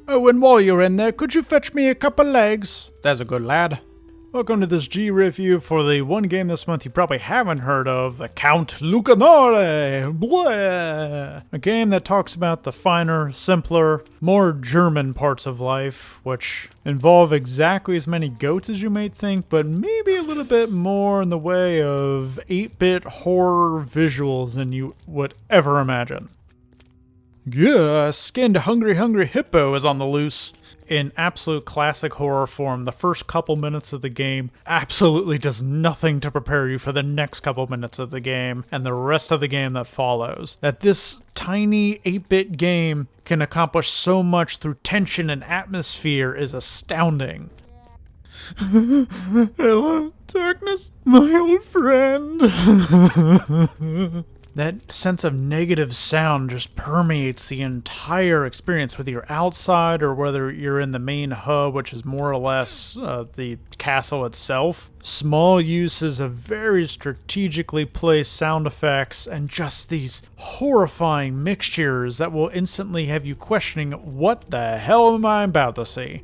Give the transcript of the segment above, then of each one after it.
Oh, and while you're in there, could you fetch me a couple legs? There's a good lad. Welcome to this Riffview for the one game this month you probably haven't heard of, the Count Lucanor. Blah. A game that talks about the finer, simpler, more German parts of life, which involve exactly as many goats as you might think, but maybe a little bit more in the way of 8-bit horror visuals than you would ever imagine. Yeah, a skinned hungry hippo is on the loose. In absolute classic horror form, the first couple minutes of the game absolutely does nothing to prepare you for the next couple minutes of the game and the rest of the game that follows. That this tiny 8-bit game can accomplish so much through tension and atmosphere is astounding. Hello, darkness, my old friend. That sense of negative sound just permeates the entire experience, whether you're outside or whether you're in the main hub, which is more or less the castle itself. Small uses of very strategically placed sound effects and just these horrifying mixtures that will instantly have you questioning, what the hell am I about to see?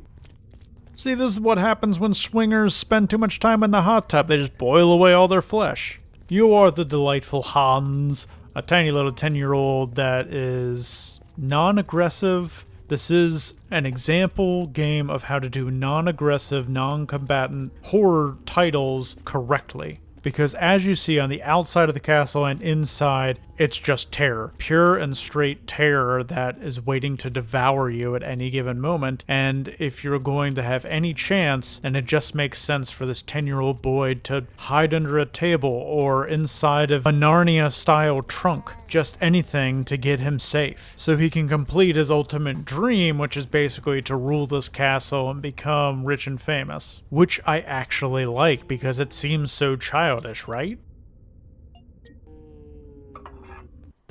See, this is what happens when swingers spend too much time in the hot tub. They just boil away all their flesh. You are the delightful Hans, a tiny little 10-year-old that is non-aggressive. This is an example game of how to do non-aggressive, non-combatant horror titles correctly. Because as you see on the outside of the castle and inside, it's just terror. Pure and straight terror that is waiting to devour you at any given moment. And if you're going to have any chance, and it just makes sense for this 10-year-old boy to hide under a table or inside of a Narnia-style trunk. Just anything to get him safe. So he can complete his ultimate dream, which is basically to rule this castle and become rich and famous. Which I actually like, because it seems so childish, right?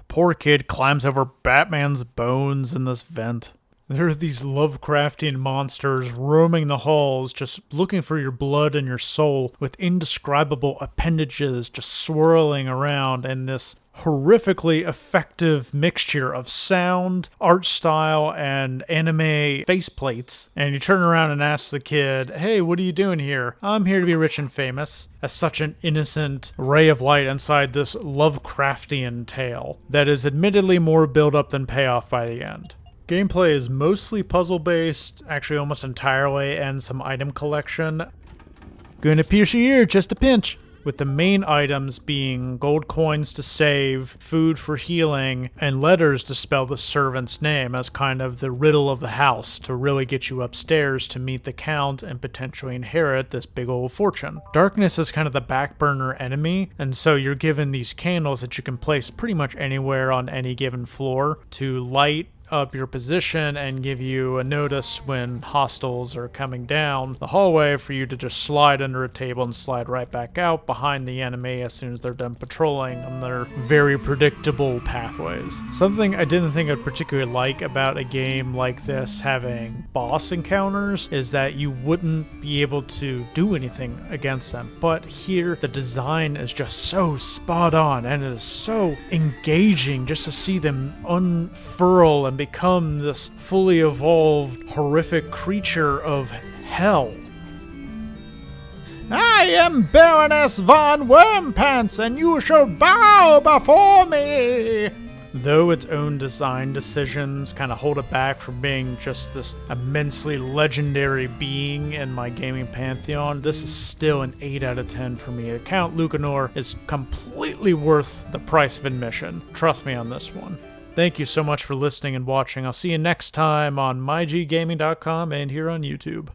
Poor kid climbs over Batman's bones in this vent. There are these Lovecraftian monsters roaming the halls, just looking for your blood and your soul, with indescribable appendages just swirling around in this horrifically effective mixture of sound, art style, and anime faceplates. And you turn around and ask the kid, hey, what are you doing here? I'm here to be rich and famous. As such an innocent ray of light inside this Lovecraftian tale that is admittedly more build-up than payoff by the end. Gameplay is mostly puzzle-based, actually almost entirely, and some item collection. Gonna pierce your ear, just a pinch. With the main items being gold coins to save, food for healing, and letters to spell the servant's name as kind of the riddle of the house to really get you upstairs to meet the Count and potentially inherit this big old fortune. Darkness is kind of the back burner enemy, and so you're given these candles that you can place pretty much anywhere on any given floor to light up your position and give you a notice when hostiles are coming down the hallway for you to just slide under a table and slide right back out behind the enemy as soon as they're done patrolling on their very predictable pathways. Something I didn't think I'd particularly like about a game like this having boss encounters is that you wouldn't be able to do anything against them. But here the design is just so spot on and it is so engaging just to see them unfurl and become this fully evolved, horrific creature of hell. I am Baroness von Wormpants, and you shall bow before me! Though its own design decisions kind of hold it back from being just this immensely legendary being in my gaming pantheon, this is still an 8 out of 10 for me. Count Lucanor is completely worth the price of admission. Trust me on this one. Thank you so much for listening and watching. I'll see you next time on myggaming.com and here on YouTube.